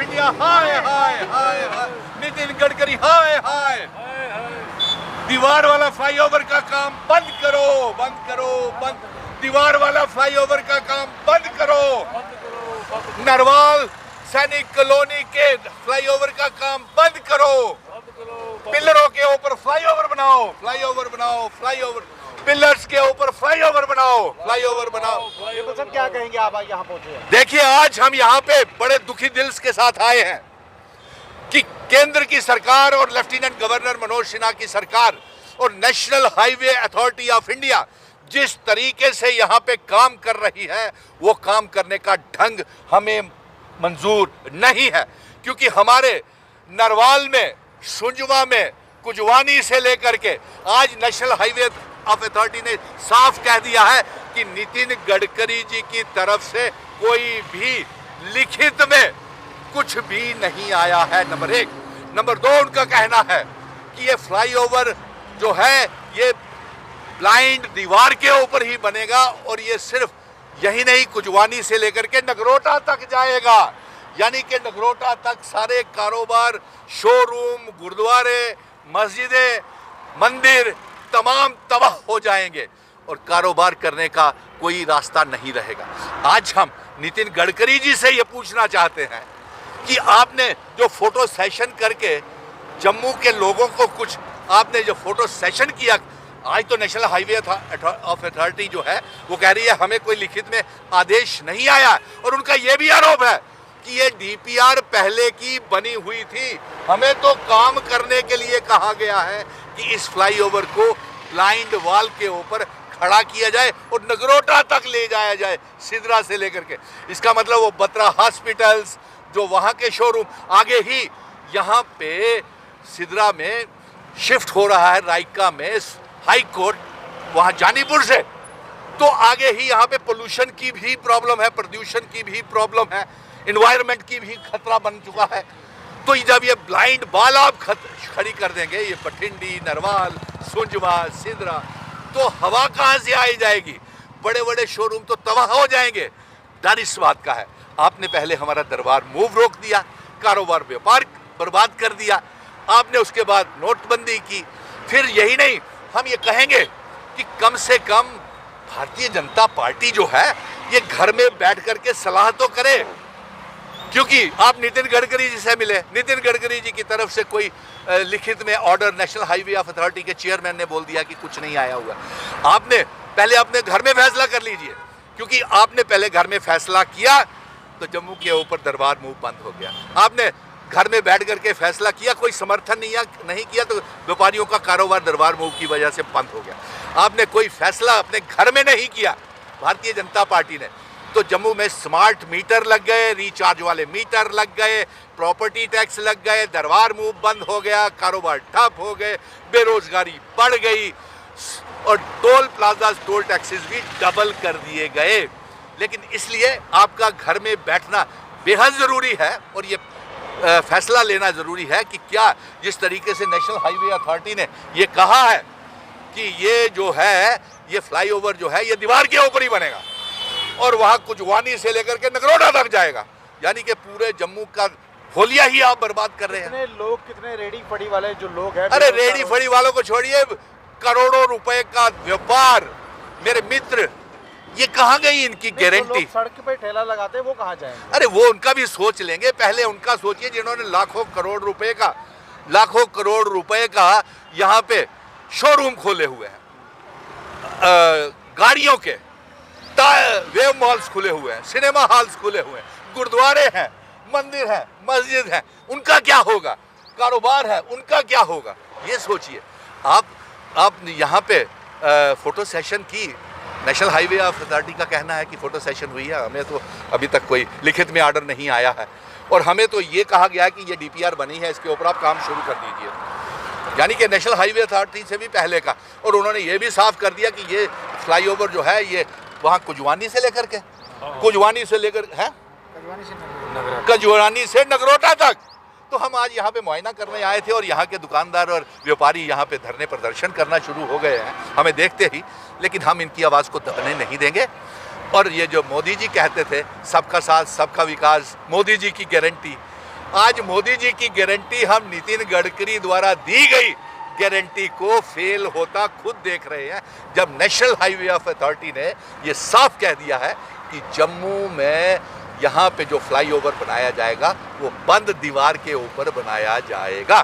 India हाय हाय हाय हाय। नितिन गडकरी हाय हाय। दीवार वाला flyover का काम बंद करो, बंद करो, बंद। दीवार वाला फ्लाईओवर का काम बंद करो। नरवाल सैनिक कॉलोनी के फ्लाईओवर का काम बंद करो। पिलरों के ऊपर फ्लाईओवर बनाओ, फ्लाईओवर बनाओ, फ्लाईओवर। पिलर्स के ऊपर फ्लाईओवर बनाओ, फ्लाईओवर बनाओ। तो सर क्या कहेंगे, आप यहाँ पहुंचे हैं? देखिए, आज हम यहाँ पे बड़े दुखी दिल के साथ आए हैं कि केंद्र की सरकार और लेफ्टिनेंट गवर्नर मनोज सिन्हा की सरकार और national highway authority of India जिस तरीके से यहाँ पे काम कर रही है, वो काम करने का ढंग हमें मंजूर नहीं है। क्योंकि हमारे नरवाल में, सुंजवा में, कुजवानी से लेकर के आज नेशनल हाईवे ऑफ अथॉरिटी ने साफ कह दिया है कि नितिन गडकरी जी की तरफ से कोई भी लिखित में कुछ भी नहीं आया है, नंबर एक। नंबर दो, उनका कहना है कि ये फ्लाईओवर जो है ये ब्लाइंड दीवार के ऊपर ही बनेगा और ये सिर्फ यही नहीं, कुजवानी से लेकर के नगरोटा तक जाएगा। यानी कि नगरोटा तक सारे कारोबार, शोरूम, गुरुद्वारे, मस्जिदें, मंदिर तमाम तबाह हो जाएंगे और कारोबार करने का कोई रास्ता नहीं रहेगा। आज हम नितिन गडकरी जी से ये पूछना चाहते हैं कि आपने जो फोटो सेशन करके जम्मू के लोगों को कुछ आपने जो फोटो सेशन किया, आज तो नेशनल हाईवे ऑफ अथॉरिटी जो है वो कह रही है हमें कोई लिखित में आदेश नहीं आया। और उनका ये भी आरोप है कि ये डीपीआर पहले की बनी हुई थी, हमें तो काम करने के लिए कहा गया है कि इस फ्लाईओवर को ब्लाइंड वॉल के ऊपर खड़ा किया जाए और नगरोटा तक ले जाया जाए, सिदरा से लेकर के। इसका मतलब वो बत्रा हॉस्पिटल्स, जो वहाँ के शोरूम, आगे ही यहाँ पे सिदरा में शिफ्ट हो रहा है, रायका में हाई कोर्ट, वहाँ जानीपुर से, तो आगे ही यहाँ पे पोल्यूशन की भी प्रॉब्लम है, प्रदूषण की भी प्रॉब्लम है, इन्वायरमेंट की भी खतरा बन चुका है। तो जब ये ब्लाइंड वॉल आप खड़ी कर देंगे, ये बठिंडी, नरवाल, सुंजवा, सिदरा, तो हवा कहाँ से आई जाएगी? बड़े बड़े शोरूम तो तबाह हो जाएंगे। डर इस बात का है, आपने पहले हमारा दरबार मूव रोक दिया, कारोबार व्यापार बर्बाद कर दिया, आपने उसके बाद नोटबंदी की। फिर यही नहीं, हम ये कहेंगे कि कम से कम भारतीय जनता पार्टी जो है ये घर में बैठ करके सलाह तो करे। क्योंकि आप नितिन गडकरी जी से मिले, नितिन गडकरी जी की तरफ से कोई लिखित में order national highway of authority के चेयरमैन ने बोल दिया कि कुछ नहीं आया हुआ। आपने पहले अपने घर में फैसला कर लीजिए, क्योंकि आपने पहले घर में फैसला किया तो जम्मू के ऊपर दरबार मूव बंद हो गया। आपने घर में बैठ करके फैसला किया, कोई समर्थन नहीं किया तो व्यापारियों का कारोबार दरबार मूव की वजह से बंद हो गया। आपने कोई फैसला अपने घर में नहीं किया भारतीय जनता पार्टी ने, तो जम्मू में स्मार्ट मीटर लग गए, रिचार्ज वाले मीटर लग गए, प्रॉपर्टी टैक्स लग गए, दरबार मूव बंद हो गया, कारोबार ठप हो गए, बेरोजगारी बढ़ गई और टोल प्लाजा, टोल टैक्सेस भी डबल कर दिए गए। लेकिन इसलिए आपका घर में बैठना बेहद ज़रूरी है और ये फैसला लेना ज़रूरी है कि क्या जिस तरीके से नेशनल हाईवे अथॉरिटी ने ये कहा है कि ये जो है ये फ्लाईओवर जो है ये दीवार के ऊपर ही बनेगा और वहाँ कुजवानी से लेकर के नगरोटा तक जाएगा, यानी कि पूरे जम्मू का होलिया ही आप बर्बाद कर रहे हैं। कितने लोग, कितने रेडी फड़ी वाले जो लोग हैं, अरे रेडी फड़ी वालों को छोड़िए, करोड़ों रुपए का व्यापार, मेरे मित्र, ये कहाँ गई इनकी गारंटी? सड़क पे ठेला लगाते हैं वो कहाँ जाएंगे? अरे वो उनका भी सोच लेंगे, पहले उनका सोचिए जिन्होंने लाखों करोड़ रुपए का यहाँ पे शोरूम खोले हुए हैं, गाड़ियों के वेव मॉल्स खुले हुए हैं, सिनेमा हॉल्स खुले हुए हैं, गुरुद्वारे हैं, मंदिर हैं, मस्जिद हैं, उनका क्या होगा? कारोबार है, उनका क्या होगा? ये सोचिए। आप यहाँ पे फोटो सेशन की, नेशनल हाईवे ऑफ अथॉरिटी का कहना है कि फोटो सेशन हुई है, हमें तो अभी तक कोई लिखित में ऑर्डर नहीं आया है और हमें तो ये कहा गया है कि ये डीपीआर बनी है, इसके ऊपर आप काम शुरू कर दीजिए, यानी कि नेशनल हाईवे अथॉरिटी से भी पहले का। और उन्होंने ये भी साफ कर दिया कि ये फ्लाईओवर जो है ये वहाँ कुजवानी से लेकर के कजवानी से नगरोटा तक। तो हम आज यहाँ पे मुआयना करने आए थे और यहाँ के दुकानदार और व्यापारी यहाँ पे धरने प्रदर्शन करना शुरू हो गए हैं हमें देखते ही, लेकिन हम इनकी आवाज़ को दबने नहीं देंगे। और ये जो मोदी जी कहते थे सबका साथ सबका विकास, मोदी जी की गारंटी, आज मोदी जी की गारंटी हम नितिन गडकरी द्वारा दी गई गारंटी को फेल होता खुद देख रहे हैं, जब नेशनल हाईवे ऑफ अथॉरिटी ने यह साफ कह दिया है कि जम्मू में यहाँ पे जो फ्लाईओवर बनाया जाएगा वो बंद दीवार के ऊपर बनाया जाएगा।